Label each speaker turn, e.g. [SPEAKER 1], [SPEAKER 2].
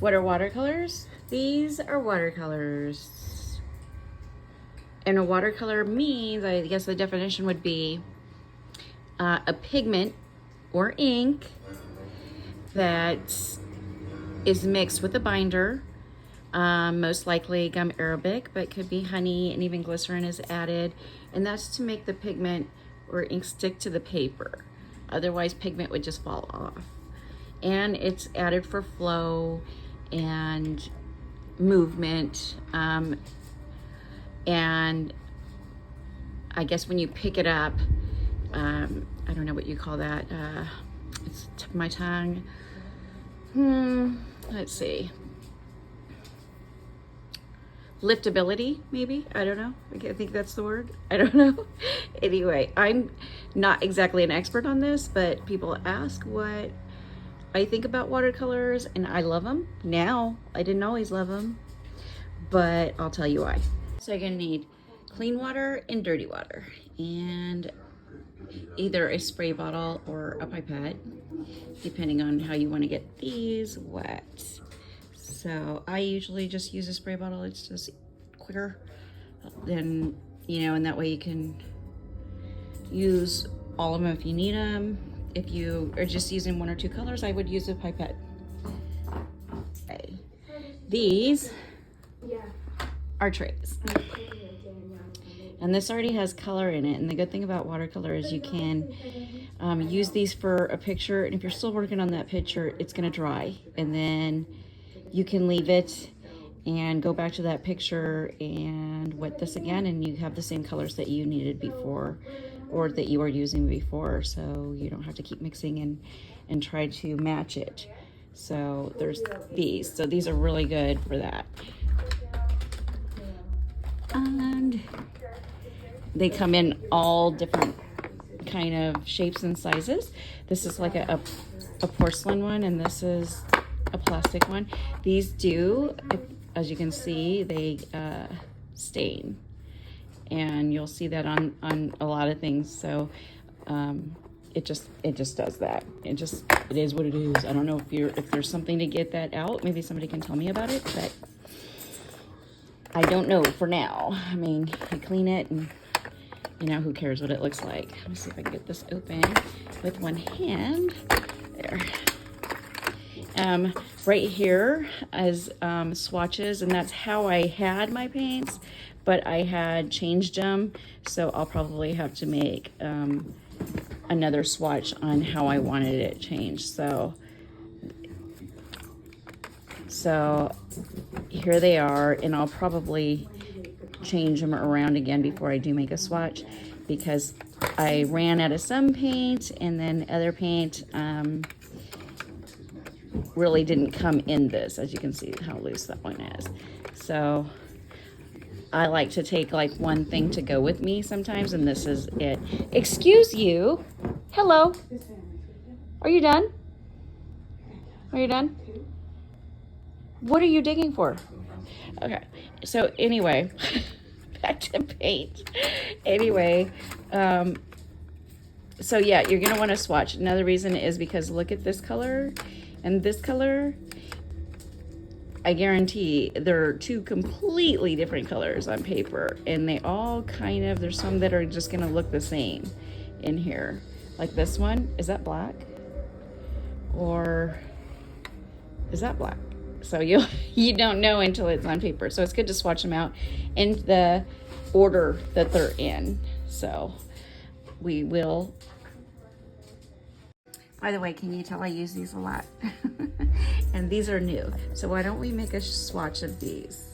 [SPEAKER 1] What are watercolors? These are watercolors. And a watercolor means, I guess the definition would be a pigment or ink that is mixed with a binder, most likely gum arabic, but could be honey, and even glycerin is added. And that's to make the pigment or ink stick to the paper. Otherwise, pigment would just fall off. And it's added for flow and movement, and I guess when you pick it up, I don't know what you call that, it's tip of my tongue, let's see, liftability, maybe, I don't know, I think that's the word, I don't know. Anyway, I'm not exactly an expert on this, but people ask what I think about watercolors, and I love them now. I didn't always love them, but I'll tell you why. So you're gonna need clean water and dirty water, and either a spray bottle or a pipette, depending on how you want to get these wet. So I usually just use a spray bottle. It's just quicker than, you know, and that way you can use all of them if you need them. If you are just using one or two colors, I would use a pipette. Okay. These are trays. And this already has color in it. And the good thing about watercolor is you can use these for a picture. And if you're still working on that picture, it's gonna dry. And then you can leave it and go back to that picture and wet this again, and you have the same colors that you needed before, or that you were using before, so you don't have to keep mixing and try to match it. So there's these. So these are really good for that. And they come in all different kind of shapes and sizes. This is like a porcelain one, and this is a plastic one. These do, as you can see, they stain. And you'll see that on a lot of things. So it just does that. It is what it is. I don't know if there's something to get that out. Maybe somebody can tell me about it, but I don't know for now. I mean, you clean it and, you know, who cares what it looks like. Let me see if I can get this open with one hand. There. Right here is swatches, and that's how I had my paints, but I had changed them, so I'll probably have to make another swatch on how I wanted it changed. So here they are, and I'll probably change them around again before I do make a swatch, because I ran out of some paint, and then other paint really didn't come in this, as you can see how loose that one is. So I like to take like one thing to go with me sometimes, and this is it. Excuse you. Hello. Are you done? Are you done? What are you digging for? Okay. So anyway, back to paint. Anyway, so yeah, you're gonna want to swatch. Another reason is because look at this color and this color. I guarantee they're two completely different colors on paper, and they all kind of, there's some that are just gonna look the same in here. Like this one, is that black? Or is that black? So you don't know until it's on paper. So it's good to swatch them out in the order that they're in. So we will. By the way, can you tell I use these a lot? And these are new. So why don't we make a swatch of these?